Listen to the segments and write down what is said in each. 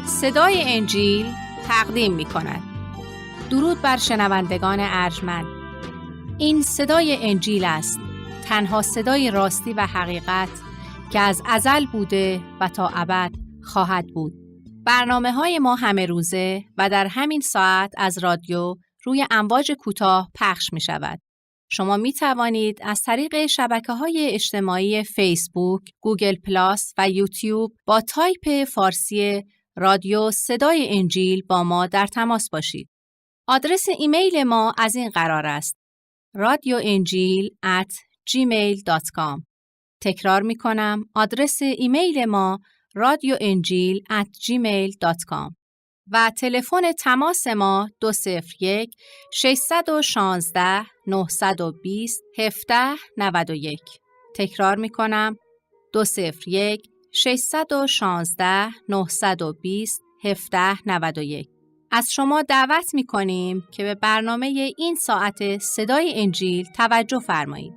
صدای انجیل تقدیم می کند. درود بر شنوندگان ارجمند. این صدای انجیل است، تنها صدای راستی و حقیقت که از ازل بوده و تا ابد خواهد بود. برنامه‌های ما همه روزه و در همین ساعت از رادیو روی امواج کوتاه پخش می شود. شما می توانید از طریق شبکه‌های اجتماعی فیسبوک، گوگل پلاس و یوتیوب با تایپ فارسی رادیو صدای انجیل با ما در تماس باشید. آدرس ایمیل ما از این قرار است: radioenjil@gmail.com. تکرار می کنم، آدرس ایمیل ما radioenjil@gmail.com و تلفن تماس ما 201 616 920 1791. تکرار می کنم، 201 616 920 1791. از شما دعوت می کنیم که به برنامه این ساعت صدای انجیل توجه فرمایید.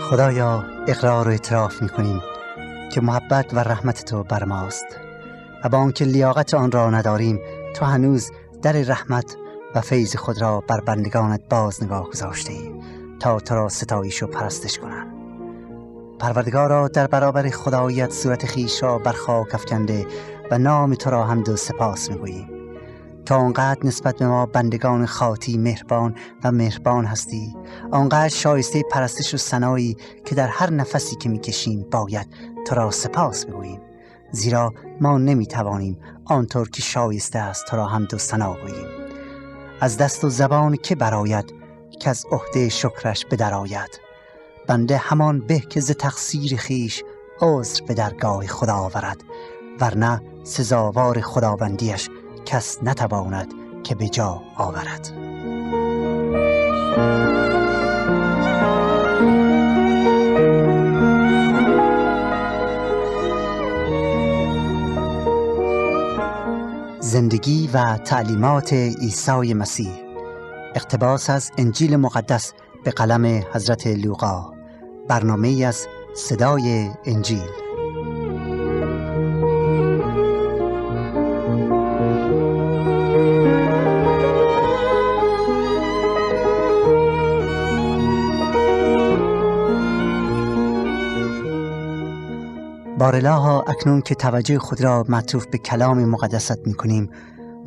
خدایا، اقرار و اعتراف می کنیم که محبت و رحمت تو بر ماست و با آنکه لیاقت آن را نداریم، تو هنوز در رحمت و فیض خود را بر بندگانت باز نگاه گذاشتی تا تو را ستایش و پرستش کنند. پروردگارا، در برابر خداییت صورت خویش را بر خاک افکنده و نام تو را حمد و سپاس می‌گوییم. تا آنقدر نسبت به ما بندگان خاطی مهربان هستی، آنقدر شایسته پرستش و ثنایی که در هر نفسی که می‌کشیم باید تو را سپاس بگوییم، زیرا ما نمی‌توانیم آنطور که شایسته است تو را حمد و ثنا گوییم. از دست و زبان که براید که از عهده شکرش بدرآید، بنده همان به که ز تقصیر خویش عذر به درگاه خدا آورد، ورنه سزاوار خداوندیش کس نتواند که به جا آورد. زندگی و تعلیمات عیسی مسیح، اقتباس از انجیل مقدس به قلم حضرت لوقا، برنامه‌ای از صدای انجیل. بارالها، اکنون که توجه خود را معطوف به کلام مقدست می‌کنیم،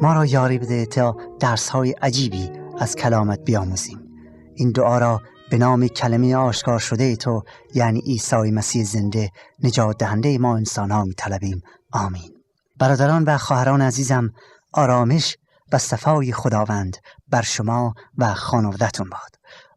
ما را یاری بده تا درس‌های عجیبی از کلامت بیاموزیم. این دعا را به نام کلمه آشکار شده تو، یعنی عیسی مسیح زنده، نجات دهنده ما انسان‌ها می‌طلبیم. آمین. برادران و خواهران عزیزم، آرامش و صفای خداوند بر شما و خانواده‌تون باد.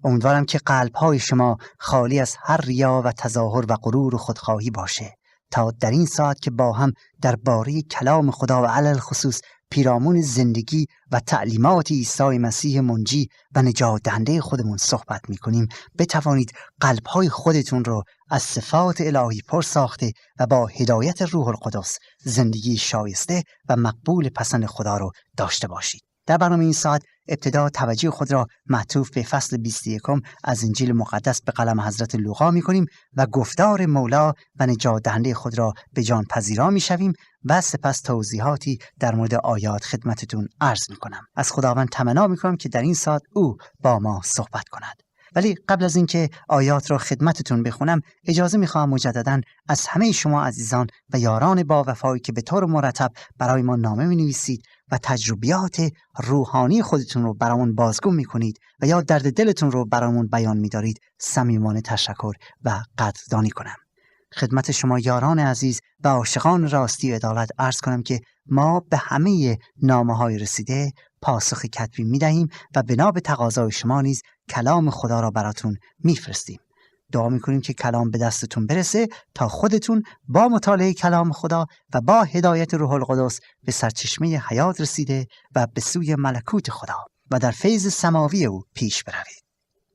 امیدوارم که قلب‌های شما خالی از هر ریا و تظاهر و غرور و خودخواهی باشه، تا در این ساعت که با هم درباره کلام خدا و علل خصوص پیرامون زندگی و تعلیمات عیسی مسیح منجی و نجات دهنده خودمون صحبت می‌کنیم، بتوانید قلب‌های خودتون رو از صفات الهی پر ساخته و با هدایت روح القدس زندگی شایسته و مقبول پسند خدا رو داشته باشید. در برنامه این ساعت ابتدا توجه خود را معطوف به فصل 21 از انجیل مقدس به قلم حضرت لوقا می‌کنیم و گفتار مولا و نجات دهنده خود را به جان پذیرا می‌شویم و سپس توضیحاتی در مورد آیات خدمتتون عرض می‌کنم. از خداوند تمنا می‌کنم که در این ساعت او با ما صحبت کند. ولی قبل از اینکه آیات را خدمتتون بخونم، اجازه می‌خواهم مجدداً از همه شما عزیزان و یاران با وفایی که به طور مرتب برای ما نامه می‌نویسید و تجربیات روحانی خودتون رو برامون بازگو می‌کنید و یا درد دلتون رو برامون بیان می‌دارید، صمیمانه تشکر و قدردانی کنم. خدمت شما یاران عزیز و عاشقان راستی و عدالت عرض کنم که ما به همه نامه‌های رسیده پاسخ کتبی می‌دهیم و بنا به تقاضای شما نیز کلام خدا را براتون می‌فرستیم. دعا می‌کنیم که کلام به دستتون برسه تا خودتون با مطالعه کلام خدا و با هدایت روح القدس به سرچشمه حیات رسیده و به سوی ملکوت خدا و در فیض سماوی او پیش بروید.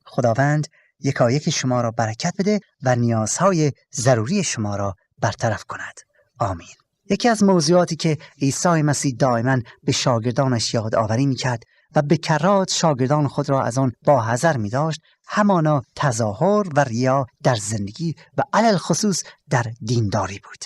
خداوند یکایک شما را برکت بده و نیازهای ضروری شما را برطرف کند. آمین. یکی از موضوعاتی که عیسی مسیح دائما به شاگردانش یادآوری می‌کرد و به کرات شاگردان خود را از آن با حذر می داشت، همانا تظاهر و ریا در زندگی و علل خصوص در دینداری بود.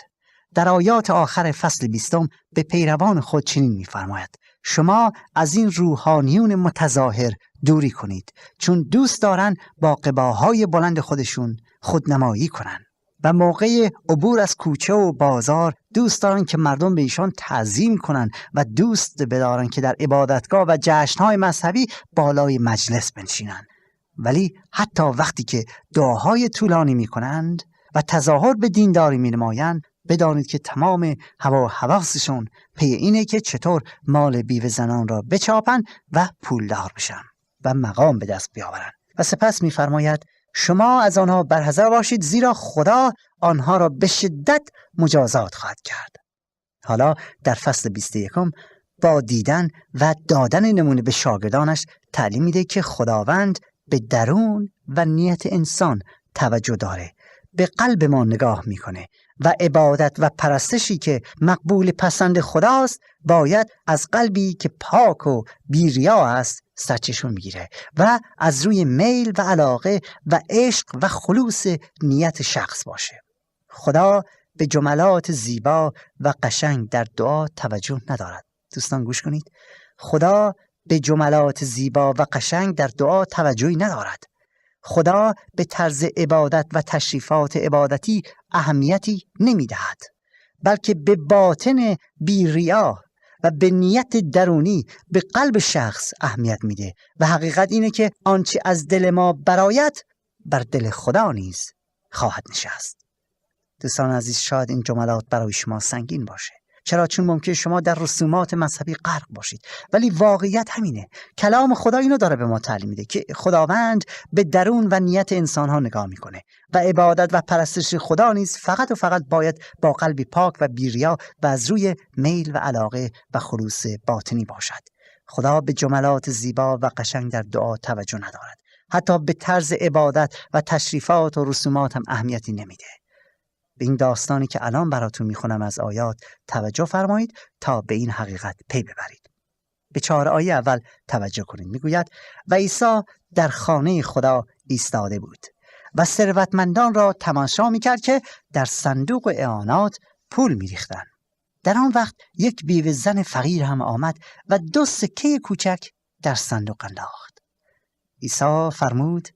در آیات آخر فصل 20 به پیروان خود چنین می فرماید: شما از این روحانیون متظاهر دوری کنید، چون دوست دارن با قباهای بلند خودشون خودنمایی کنن و موقع عبور از کوچه و بازار دوست دارن که مردم به ایشان تعظیم کنن و دوست بدارن که در عبادتگاه و جشنهای مذهبی بالای مجلس بنشینن. ولی حتی وقتی که دعاهای طولانی می کنند و تظاهر به دینداری می نمایند، بدانید که تمام هوا و حواسشون پی اینه که چطور مال بیوه زنان را بچاپن و پولدار بشن و مقام به دست بیاورن. و سپس می‌فرماید شما از آنها برحذر باشید، زیرا خدا آنها را به شدت مجازات خواهد کرد. حالا در فصل 21 با دیدن و دادن نمونه به شاگردانش تعلیم میده که خداوند به درون و نیت انسان توجه داره، به قلب ما نگاه میکنه و عبادت و پرستشی که مقبول پسند خداست باید از قلبی که پاک و بی‌ریا است سرچشمه میگیره و از روی میل و علاقه و عشق و خلوص نیت شخص باشه. خدا به جملات زیبا و قشنگ در دعا توجه ندارد. دوستان گوش کنید، خدا به جملات زیبا و قشنگ در دعا توجهی ندارد. خدا به طرز عبادت و تشریفات عبادتی اهمیتی نمیدهد، بلکه به باطن بی‌ریا و به نیت درونی به قلب شخص اهمیت میده و حقیقت اینه که آنچه از دل ما برآید بر دل خدا نیز خواهد نشست. دوستان عزیز، شاید این جملات برای شما سنگین باشه. چرا؟ چون ممکنه شما در رسومات مذهبی غرق باشید، ولی واقعیت همینه. کلام خدا اینو داره به ما تعلیم میده که خداوند به درون و نیت انسانها نگاه میکنه و عبادت و پرستش خدا نیز فقط و فقط باید با قلبی پاک و بی‌ریا و از روی میل و علاقه و خلوص باطنی باشد. خدا به جملات زیبا و قشنگ در دعا توجه ندارد. حتی به طرز عبادت و تشریفات و رسومات هم اهمیتی نمیده. به این داستانی که الان براتون میخونم از آیات توجه فرمایید تا به این حقیقت پی ببرید. به 4 آیه اول توجه کنید. میگوید و عیسی در خانه خدا ایستاده بود و ثروتمندان را تماشا میکرد که در صندوق اعانات پول میریختند. در آن وقت یک بیوه زن فقیر هم آمد و 2 سکه کوچک در صندوق انداخت. عیسی فرمود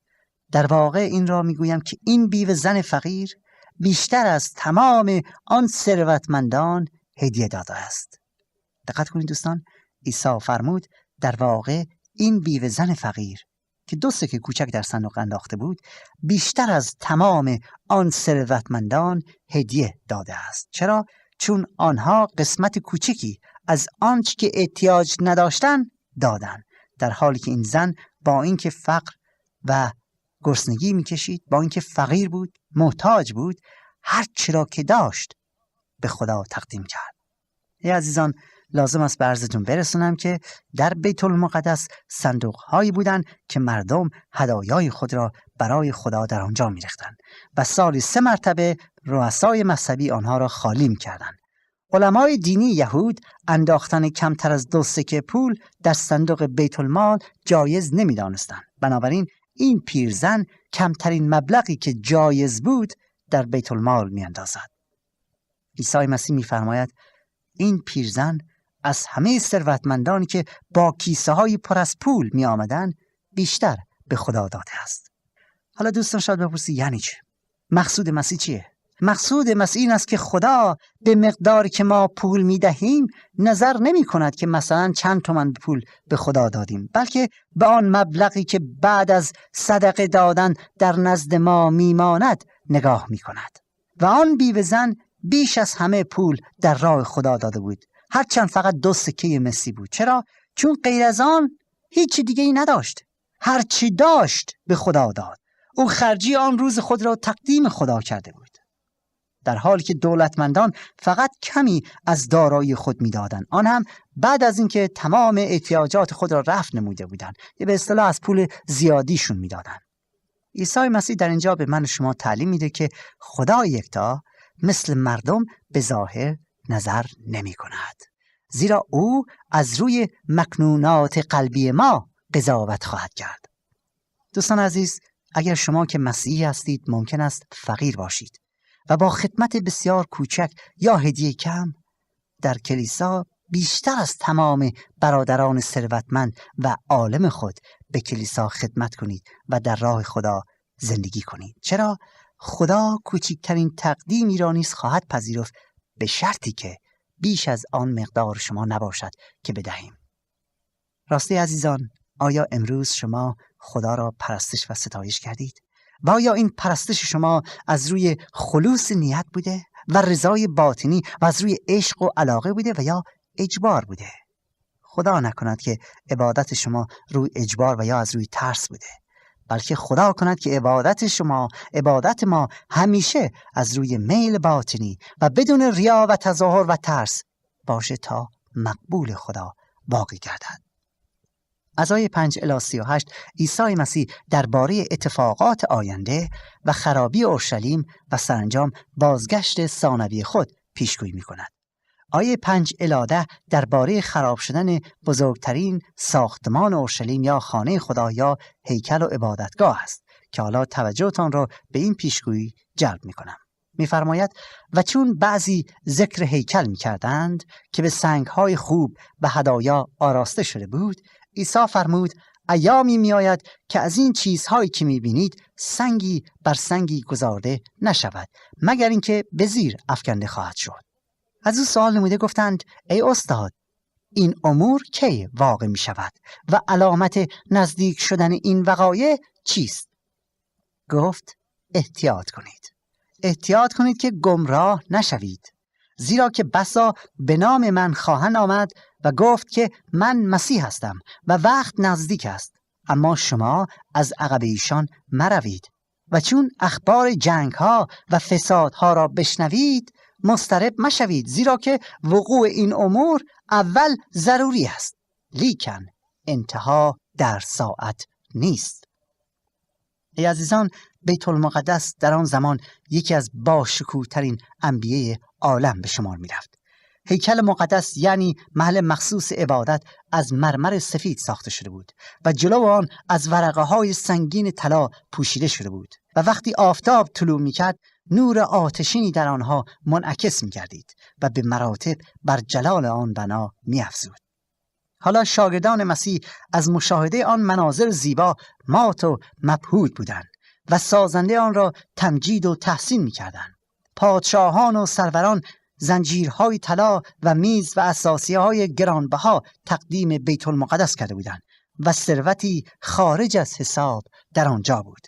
در واقع این را میگویم که این بیوه زن فقیر بیشتر از تمام آن ثروتمندان هدیه داده است. دقت کنید دوستان، عیسی فرمود در واقع این بیوه زن فقیر که 2 سکه کوچک در صندوق انداخته بود بیشتر از تمام آن ثروتمندان هدیه داده است. چرا؟ چون آنها قسمت کوچکی از آنچه که احتیاج نداشتن دادن، در حالی که این زن با اینکه فقر و گرسنگی میکشید، با اینکه فقیر بود، محتاج بود، هر چی را که داشت به خدا تقدیم کرد. ای عزیزان، لازم است به عرضتون برسونم که در بیت المقدس صندوق هایی بودن که مردم هدایای خود را برای خدا در آنجا می‌ریختند و سالی 3 مرتبه رؤسای مذهبی آنها را خالی می‌کردند. علمای دینی یهود انداختن کمتر از 2 سکه پول در صندوق بیت المال جایز نمی‌دانستند. بنابراین این پیرزن کمترین مبلغی که جایز بود در بیت المال می‌اندازد. عیسی مسیح می‌فرماید این پیرزن از همه ثروتمندانی که با کیسه های پر از پول می آمدن بیشتر به خدا داده است. حالا دوستان شاید بپرسی یعنی چه؟ مقصود مسیح چیه؟ مقصود مسیح این است که خدا به مقداری که ما پول می دهیم نظر نمی کند که مثلا چند تومن پول به خدا دادیم، بلکه به آن مبلغی که بعد از صدقه دادن در نزد ما می ماند نگاه می کند. و آن بیوه زن بیش از همه پول در راه خدا داده بود، هرچند فقط 2 سکه مسی بود. چرا؟ چون غیر از آن هیچ دیگه ای نداشت. هر چی داشت به خدا داد. او خرجی آن روز خود را تقدیم خدا کرده بود، در حالی که دولتمندان فقط کمی از دارایی خود میدادند، آن هم بعد از اینکه تمام احتیاجات خود را رفع نموده بودند، یا به اصطلاح از پول زیادیشون میدادند. عیسی مسیح در اینجا به من و شما تعلیم میده که خدا یکتا مثل مردم به ظاهر نظر نمی کند زیرا او از روی مکنونات قلبی ما قضاوت خواهد کرد. دوستان عزیز، اگر شما که مسیحی هستید ممکن است فقیر باشید و با خدمت بسیار کوچک یا هدیه کم در کلیسا بیشتر از تمام برادران ثروتمند و عالم خود به کلیسا خدمت کنید و در راه خدا زندگی کنید. چرا؟ خدا کوچکترین تقدیمی را نیز خواهد پذیرفت، به شرطی که بیش از آن مقدار شما نباشد که بدهیم. راستی عزیزان، آیا امروز شما خدا را پرستش و ستایش کردید؟ و آیا این پرستش شما از روی خلوص نیت بوده و رضای باطنی و از روی عشق و علاقه بوده و یا اجبار بوده؟ خدا نکند که عبادت شما روی اجبار و یا از روی ترس بوده، بلکه خدا کند که عبادت ما همیشه از روی میل باطنی و بدون ریا و تظاهر و ترس باشه تا مقبول خدا باقی گردد. از آیه 5 الی 38 عیسی مسیح درباره اتفاقات آینده و خرابی اورشلیم و سرانجام بازگشت ثانوی خود پیشگویی می‌کند. آیه 5 الی 10 درباره خراب شدن بزرگترین ساختمان اورشلیم یا خانه خدا یا هیکل و عبادتگاه است که حالا توجهتان را به این پیشگویی جلب می‌کنم. می‌فرماید و چون بعضی ذکر هیکل می‌کردند که به سنگ‌های خوب و هدایا آراسته شده بود، عیسی فرمود ایامی می‌آید که از این چیزهایی که می‌بینید سنگی بر سنگی گذارده نشود مگر اینکه به زیر افکنده خواهد شد. از او سوال نموده گفتند ای استاد، این امور کی واقع می شود و علامت نزدیک شدن این وقایع چیست؟ گفت احتیاط کنید که گمراه نشوید، زیرا که بسا به نام من خواهند آمد و گفت که من مسیح هستم و وقت نزدیک است، اما شما از عقب ایشان مروید و چون اخبار جنگ ها و فساد ها را بشنوید مضطرب مشوید، زیرا که وقوع این امور اول ضروری است لیکن انتها در ساعت نیست. ای عزیزان، بیت المقدس در آن زمان یکی از باشکوه‌ترین انبیاء عالم به شمار می رفت. هیکل مقدس یعنی محل مخصوص عبادت از مرمر سفید ساخته شده بود و جلو آن از ورقه های سنگین طلا پوشیده شده بود و وقتی آفتاب طلوع می کرد نور آتشینی در آنها منعکس می گردید و به مراتب بر جلال آن بنا می افزود. حالا شاگردان مسیح از مشاهده آن مناظر زیبا مات و مبهوت بودند و سازنده آن را تمجید و تحسین می کردند. پادشاهان و سروران زنجیرهای طلا و میز و اساسیه‌های گرانبها تقدیم بیت المقدس کرده بودند و ثروتی خارج از حساب در آنجا بود.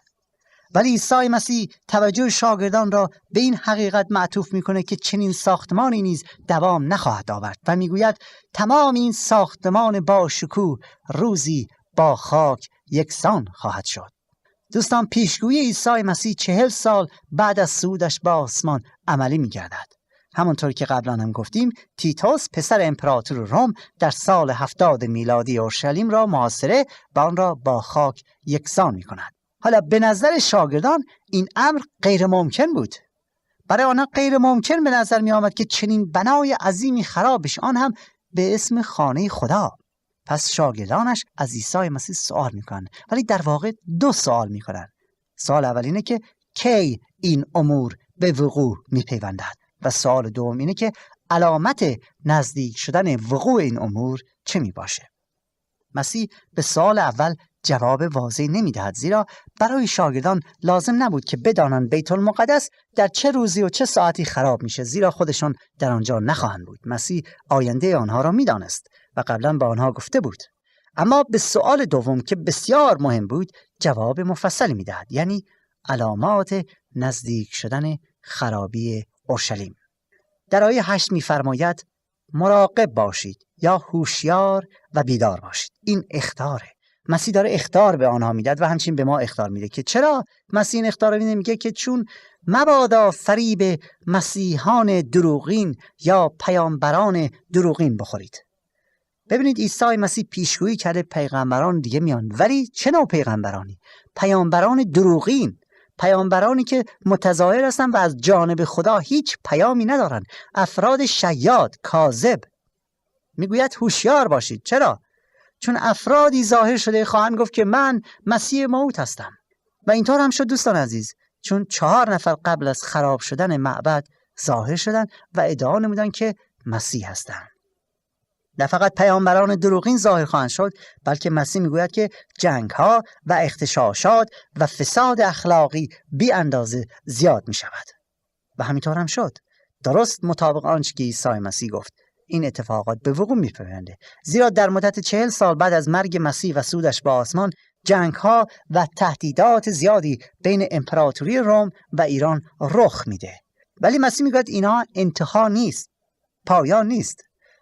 ولی عیسی مسیح توجه شاگردان را به این حقیقت معطوف میکنه که چنین ساختمانی نیز دوام نخواهد آورد و میگوید تمام این ساختمان با شکوه روزی با خاک یکسان خواهد شد. دوستان، پیشگویی عیسی مسیح 40 سال بعد از صعودش به آسمان عملی میگردد. همونطور که قبلا هم گفتیم، تیتوس پسر امپراتور روم در سال 70 میلادی اورشلیم را محاصره و آن را با خاک یکسان میکند. حالا به نظر شاگردان این امر غیر ممکن بود. برای آنها غیر ممکن به نظر می آمد که چنین بنای عظیمی خراب بشه، آن هم به اسم خانه خدا. پس شاگردانش از عیسی مسیح سوال میکنن، ولی در واقع 2 سوال میکنن. سوال اول اینه که کی این امور به وقوع میپیوندد و سوال دوم اینه که علامت نزدیک شدن وقوع این امور چه میباشه. مسیح به سوال اول جواب واضحی نمیدهد، زیرا برای شاگردان لازم نبود که بدانند بیت المقدس در چه روزی و چه ساعتی خراب میشه، زیرا خودشون در آنجا نخواهند بود. مسیح آینده آنها را میدانست و قبلا با آنها گفته بود. اما به سوال دوم که بسیار مهم بود جواب مفصلی میدهد، یعنی علامات نزدیک شدن خرابی اورشلیم. در آیه 8 میفرماید مراقب باشید یا هوشیار و بیدار باشید. این اخطاره. مسیح داره اخطار به آنها میداد و همچنین به ما اخطار میده که چرا مسیح این اخطار رو میگه که چون مبادا فریب مسیحان دروغین یا پیامبران دروغین بخورید. ببینید عیسی مسیح پیشگویی کرده پیغمبران دیگه میان، ولی چه نوع پیغمبرانی؟ پیامبران دروغین، پیامبرانی که متظاهر هستن و از جانب خدا هیچ پیامی ندارن، افراد شیاد، کاذب. میگوید هوشیار باشید. چرا؟ چون افرادی ظاهر شده خواهند گفت که من مسیح موعود هستم. و اینطور هم شد دوستان عزیز، چون 4 نفر قبل از خراب شدن معبد ظاهر شدند و ادعا نمودند که مسیح هستند. نه فقط پیامبران دروغین ظاهر خواهند شد، بلکه مسیح میگوید که جنگ‌ها و اغتشاشات و فساد اخلاقی بی اندازه زیاد می شود. و همینطور هم شد. درست مطابق آنچه که عیسی مسیح گفت، این اتفاقات به وقوع می‌پیونده. زیرا در مدت 40 سال بعد از مرگ مسیح و صعودش به آسمان، جنگ‌ها و تهدیدات زیادی بین امپراتوری روم و ایران رخ میده. ولی مسیح میگه اینا انتها نیست، پایان نیست.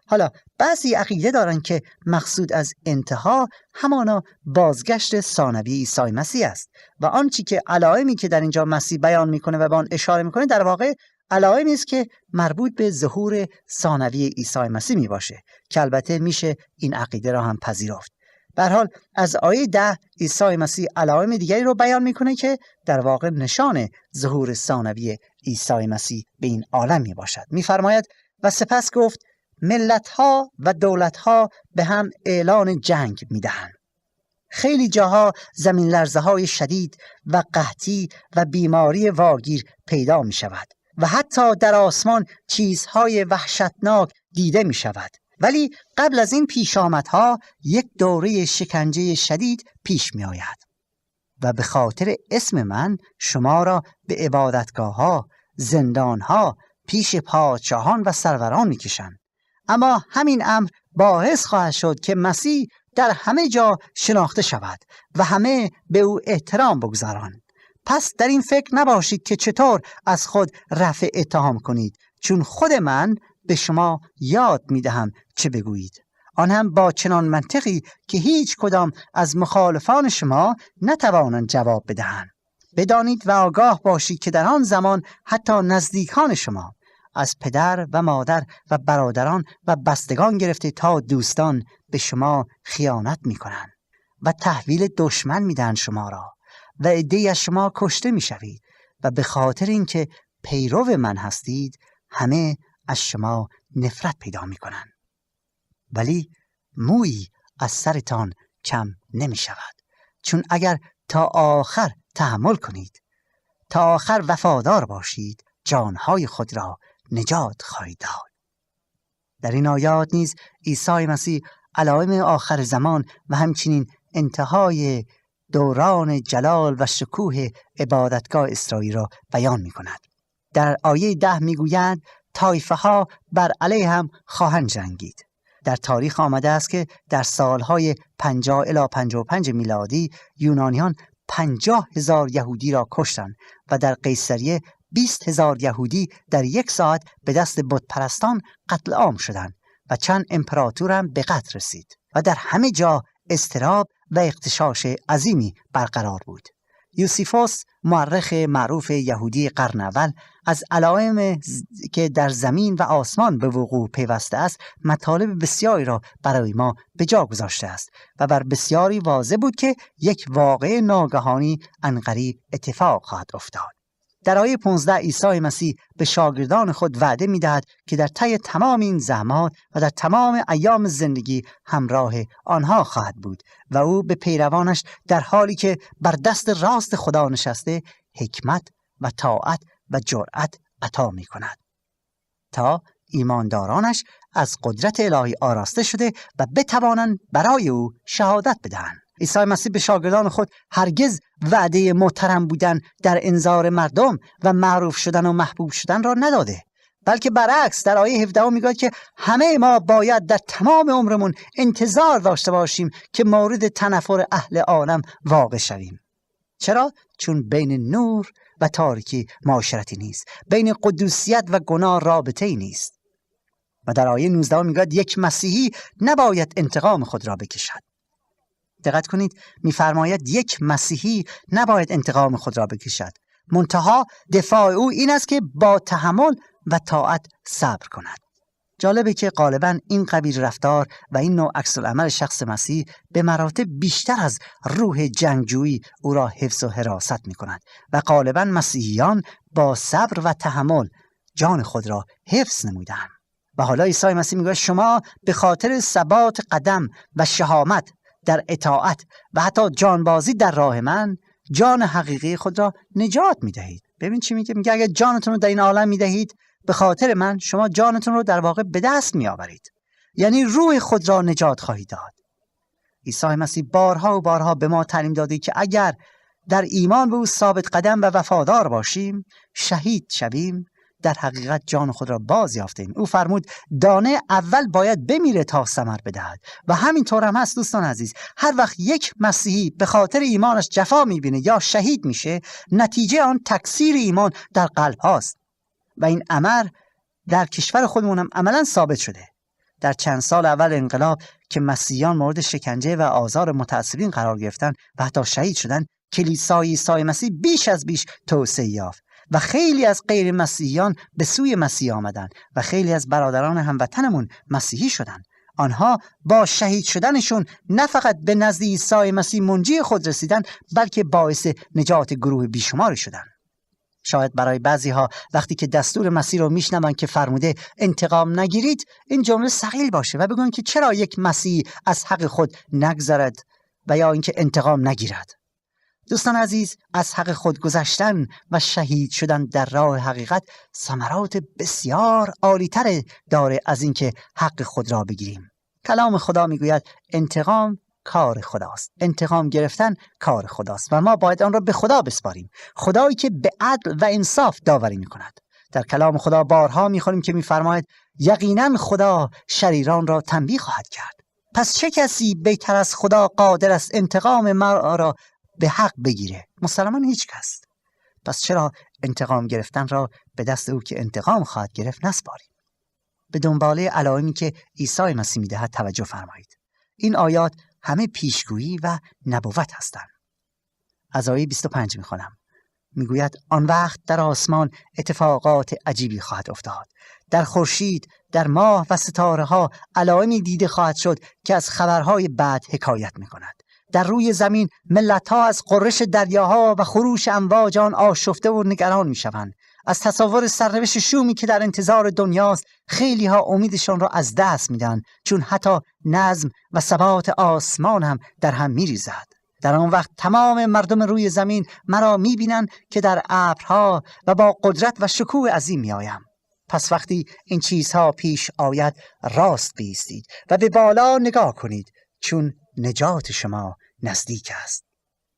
حالا بعضی عقیده دارن که مقصود از انتها همانا بازگشت ثانوی عیسی مسیح است و آنچه که علائمی که در اینجا مسیح بیان میکنه و به آن اشاره میکنه در واقع علائمی است که مربوط به ظهور ثانوی عیسی مسیح می باشه که البته میشه این عقیده را هم پذیرفت. به هر حال از آیه 10 عیسی مسیح علائم دیگری رو بیان میکنه که در واقع نشان ظهور ثانوی عیسی مسیح به این عالم می باشد. میفرماید و سپس گفت ملت‌ها و دولت‌ها به هم اعلان جنگ میدهند. خیلی جاها زمین لرزه‌های شدید و قحطی و بیماری واگیر پیدا می شود و حتی در آسمان چیزهای وحشتناک دیده می شود. ولی قبل از این پیش آمدها یک دوره شکنجه شدید پیش می آید و به خاطر اسم من شما را به عبادتگاه‌ها، زندان‌ها، پیش پادشاهان و سروران می کشند. اما همین امر باعث خواهد شد که مسیح در همه جا شناخته شود و همه به او احترام بگذارند. پس در این فکر نباشید که چطور از خود رفع اتهام کنید، چون خود من به شما یاد میدهم چه بگویید، آن هم با چنان منطقی که هیچ کدام از مخالفان شما نتوانند جواب بدهند. بدانید و آگاه باشید که در آن زمان حتی نزدیکان شما از پدر و مادر و برادران و بستگان گرفته تا دوستان به شما خیانت میکنند و تحویل دشمن میدن شما را و عده‌ای از شما کشته میشوید و به خاطر اینکه پیرو من هستید همه از شما نفرت پیدا میکنند. ولی مویی از سرتان کم نمیشود، چون اگر تا آخر تحمل کنید، تا آخر وفادار باشید، جانهای خود را نجات خواهید داد. در این آیات نیز عیسی مسیح علائم آخر زمان و همچنین انتهای دوران جلال و شکوه عبادتگاه اسرائیل را بیان می کند. در آیه 10 می گوید طایفه ها بر علیه هم خواهند جنگید. در تاریخ آمده است که در سالهای 50 الی 55 میلادی یونانیان 50,000 یهودی را کشتند و در قیصریه 20,000 یهودی در 1 ساعت به دست بت پرستان قتل عام شدند و چند امپراتور هم به قتل رسید و در همه جا اضطراب و اغتشاش عظیمی برقرار بود. یوسیفوس مورخ معروف یهودی قرن اول از علائم که در زمین و آسمان به وقوع پیوسته است مطالب بسیاری را برای ما به جا گذاشته است و بر بسیاری واضح بود که یک واقعه ناگهانی عنقریب اتفاق خواهد افتاد. در آیه 15 عیسی مسیح به شاگردان خود وعده می‌دهد که در طی تمام این زحمات و در تمام ایام زندگی همراه آنها خواهد بود و او به پیروانش در حالی که بر دست راست خدا نشسته حکمت و طاعت و جرأت عطا می‌کند تا ایماندارانش از قدرت الهی آراسته شده و بتوانند برای او شهادت بدهند. عیسی مسیح به شاگردان خود هرگز وعده محترم بودن در انظار مردم و معروف شدن و محبوب شدن را نداده، بلکه برعکس در آیه 17 میگه که همه ما باید در تمام عمرمون انتظار داشته باشیم که مورد تنفر اهل عالم واقع شویم. چرا؟ چون بین نور و تاریکی معاشرتی نیست، بین قدوسیت و گناه رابطه‌ای نیست. و در آیه 19 میگه یک مسیحی نباید انتقام خود را بکشد. دقت کنید، میفرماید یک مسیحی نباید انتقام خود را بکشد، منتها دفاع او این است که با تحمل و طاعت صبر کند. جالبه که غالباً این قبیل رفتار و این نوع عکس العمل شخص مسیح به مراتب بیشتر از روح جنگجویی او را حفظ و حراست می کند و غالباً مسیحیان با صبر و تحمل جان خود را حفظ نمودند. و حالا عیسی مسیح میگه شما به خاطر ثبات قدم و شهامت در اطاعت و حتی جانبازی در راه من جان حقیقی خود را نجات میدهید. ببین چی میگه؟ میگه اگر جانتون رو در این عالم میدهید به خاطر من، شما جانتون رو در واقع به دست میآورید، یعنی روح خود را نجات خواهید داد. عیسی مسیح بارها و بارها به ما تعلیم داده که اگر در ایمان به او ثابت قدم و وفادار باشیم، شهید شویم، در حقیقت جان خود را باز یافتیم. او فرمود دانه اول باید بمیره تا ثمر بدهد و همینطور هم هست دوستان عزیز. هر وقت یک مسیحی به خاطر ایمانش جفا میبینه یا شهید میشه، نتیجه آن تکثیر ایمان در قلب هاست و این امر در کشور خودمون هم عملا ثابت شده. در چند سال اول انقلاب که مسیحیان مورد شکنجه و آزار متعصبین قرار گرفتن و حتی شهید شدن، کلیسای عیسی مسیح بیش از بیش توسعه یافت و خیلی از غیر مسیحیان به سوی مسیح آمدن و خیلی از برادران هموطنمون مسیحی شدن. آنها با شهید شدنشون نه فقط به نزد عیسی مسیح منجی خود رسیدن، بلکه باعث نجات گروه بیشماری شدن. شاید برای بعضی ها وقتی که دستور مسیح رو میشنون که فرموده انتقام نگیرید، این جمله ثقیل باشه و بگن که چرا یک مسیح از حق خود نگذرد و یا اینکه انتقام نگیرد. دوستان عزیز، از حق خود گذشتن و شهید شدن در راه حقیقت ثمرات بسیار عالی‌تر داره از اینکه حق خود را بگیریم. کلام خدا میگوید انتقام کار خداست، انتقام گرفتن کار خداست و ما باید آن را به خدا بسپاریم، خدایی که به عدل و انصاف داوری میکند. در کلام خدا بارها میخونیم که میفرماید یقینا خدا شریران را تنبیه خواهد کرد. پس چه کسی بهتر از خدا قادر است انتقام ما را به حق بگیره؟ مسلماً هیچ کس. پس چرا انتقام گرفتن را به دست او که انتقام خواهد گرفت نسپاریم؟ به دنباله علائمی که عیسی مسیح میدهد توجه فرمایید. این آیات همه پیشگویی و نبوت هستند. از آیه 25 میخونم. میگوید آن وقت در آسمان اتفاقات عجیبی خواهد افتاد. در خورشید، در ماه و ستاره ها علائمی دیده خواهد شد که از خبرهای بعد حکایت میکند. در روی زمین ملت‌ها از غرش دریاها و خروش امواج آن آشفته و نگران میشوند. از تصور سرنوشت شومی که در انتظار دنیاست خیلی ها امیدشان را از دست میدن، چون حتی نظم و ثبات آسمان هم در هم میریزد. در آن وقت تمام مردم روی زمین مرا میبینند که در ابرها و با قدرت و شکوه عظیم میآیم. پس وقتی این چیزها پیش آید راست بایستید و به بالا نگاه کنید، چون نجات شما نزدیک است.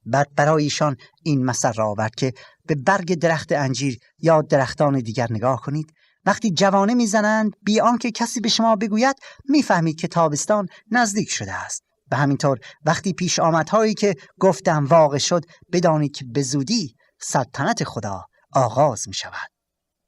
بعد برای ایشان این مثل را آورد که به برگ درخت انجیر یا درختان دیگر نگاه کنید. وقتی جوانه میزنند بی آنکه کسی به شما بگوید میفهمید که تابستان نزدیک شده است. و همینطور وقتی پیش آمدهایی که گفتم واقع شد، بدانید که به زودی سلطنت خدا آغاز می شود.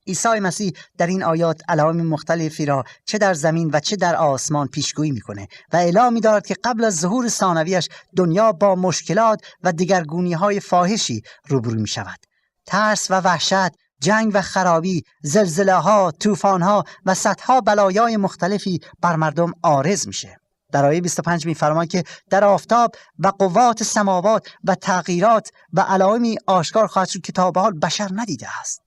عیسی مسیح در این آیات علائم مختلفی را چه در زمین و چه در آسمان پیشگویی میکنه و اعلام می‌دارد که قبل از ظهور ثانویش دنیا با مشکلات و دگرگونی‌های فاحشی روبرو می‌شود. ترس و وحشت، جنگ و خرابی، زلزله‌ها، طوفان‌ها و صدها بلایای مختلفی بر مردم عارض میشه. در آیه 25 می‌فرماید که در آفتاب و قوات سماوات و تغییرات و علائمی آشکار خواهد شد که تا به حال بشر ندیده است.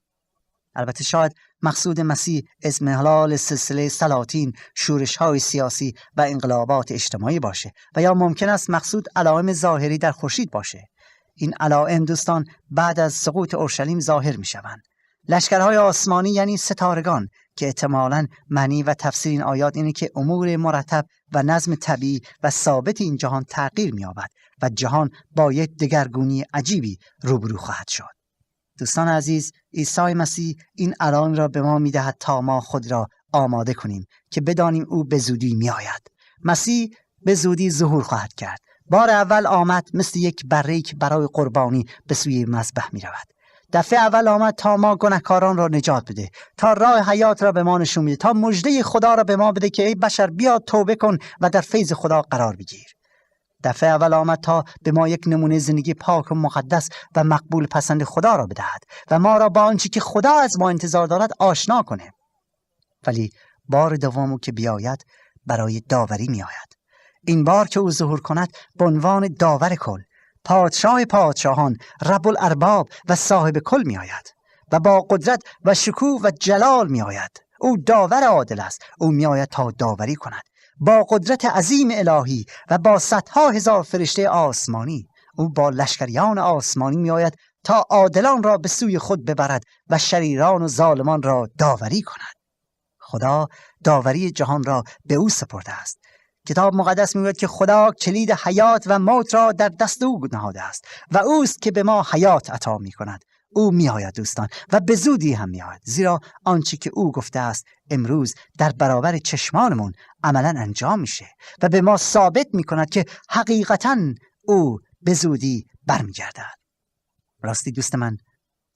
البته شاید مقصود مسیح اضمحلال سلسله سلاطین، شورش‌های سیاسی و انقلابات اجتماعی باشه و یا ممکن است مقصود علائم ظاهری در خورشید باشه. این علائم دوستان بعد از سقوط اورشلیم ظاهر می‌شوند. لشکرهای آسمانی یعنی ستارگان که احتمالاً معنی و تفسیر این آیات اینه که امور مرتب و نظم طبیعی و ثابت این جهان تغییر می‌یابد و جهان با یک دگرگونی عجیبی روبرو خواهد شد. دوستان عزیز، عیسی مسیح این علائم را به ما می‌دهد تا ما خود را آماده کنیم که بدانیم او به زودی می‌آید. مسیح به زودی ظهور خواهد کرد. بار اول آمد مثل یک بره‌ای که برای قربانی به سوی مذبح می‌رود. دفعه اول آمد تا ما گناهکاران را نجات بده، تا راه حیات را به ما نشون بده، تا مژده خدا را به ما بده که ای بشر بیا توبه کن و در فیض خدا قرار بگیر. دفعه اول آمد تا به ما یک نمونه زندگی پاک و مقدس و مقبول پسند خدا را بدهد و ما را با آنچه که خدا از ما انتظار دارد آشنا کنه. ولی بار دوم که بیاید برای داوری می آید. این بار که او ظهور کند به عنوان داور کل، پادشاه پادشاهان، رب الارباب و صاحب کل می آید و با قدرت و شکوه و جلال می آید. او داور عادل است. او میآید تا داوری کند با قدرت عظیم الهی و با صدها هزار فرشته آسمانی. او با لشکریان آسمانی میآید تا عادلان را به سوی خود ببرد و شریران و ظالمان را داوری کند. خدا داوری جهان را به او سپرده است. کتاب مقدس میگوید که خدا کلید حیات و موت را در دست او نهاده است و اوست که به ما حیات عطا میکند. او میآید دوستان و به زودی هم میآید، زیرا آنچه که او گفته است امروز در برابر چشمانمون عملا انجام میشه و به ما ثابت میکند که حقیقتا او به زودی برمیگردد. راستی دوست من،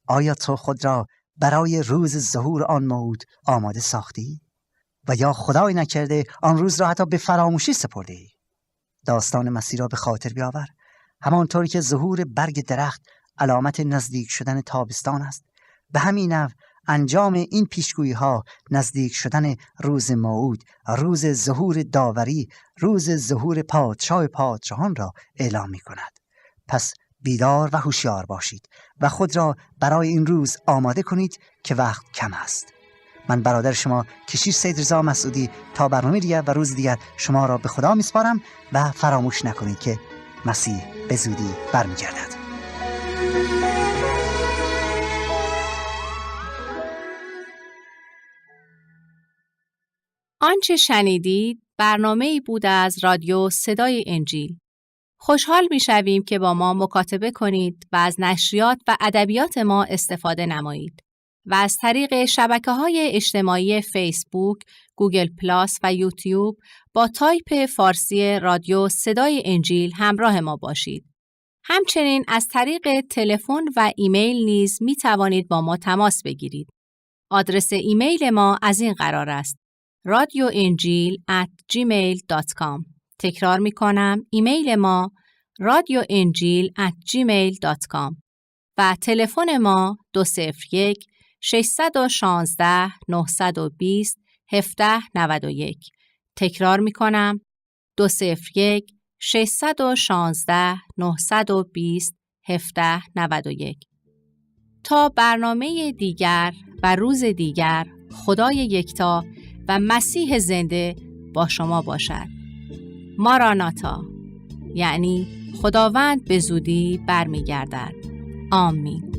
آیا تو خود را برای روز ظهور آن موعود آماده ساختی؟ و یا خدای نکرده آن روز را حتی به فراموشی سپرده ای؟ داستان مسیح را به خاطر بیاور. همانطوری که ظهور برگ درخت علامت نزدیک شدن تابستان است، به همین نحو انجام این پیشگویی ها نزدیک شدن روز موعود، روز ظهور داوری، روز ظهور پادشاه پادشاهان را اعلام می کند. پس بیدار و هوشیار باشید و خود را برای این روز آماده کنید که وقت کم است. من برادر شما کشیش سید رضا مسعودی تا برنامه دیگر و روز دیگر شما را به خدا میسپارم و فراموش نکنید که مسیح به زودی برمیگردد. آنچه شنیدید برنامه‌ای بود از رادیو صدای انجیل. خوشحال می‌شویم که با ما مکاتبه کنید و از نشریات و ادبیات ما استفاده نمایید و از طریق شبکه‌های اجتماعی فیسبوک، گوگل پلاس و یوتیوب با تایپ فارسی رادیو صدای انجیل همراه ما باشید. همچنین از طریق تلفن و ایمیل نیز می توانید با ما تماس بگیرید. آدرس ایمیل ما از این قرار است: radioinjil@gmail.com. تکرار می کنم، ایمیل ما radioinjil@gmail.com و تلفن ما 201 616 920 1791. تکرار می کنم، 201 616 920 1791. تا برنامه دیگر و روز دیگر، خدای یکتا و مسیح زنده با شما باشد. ماراناتا، یعنی خداوند به زودی برمیگردد. آمین.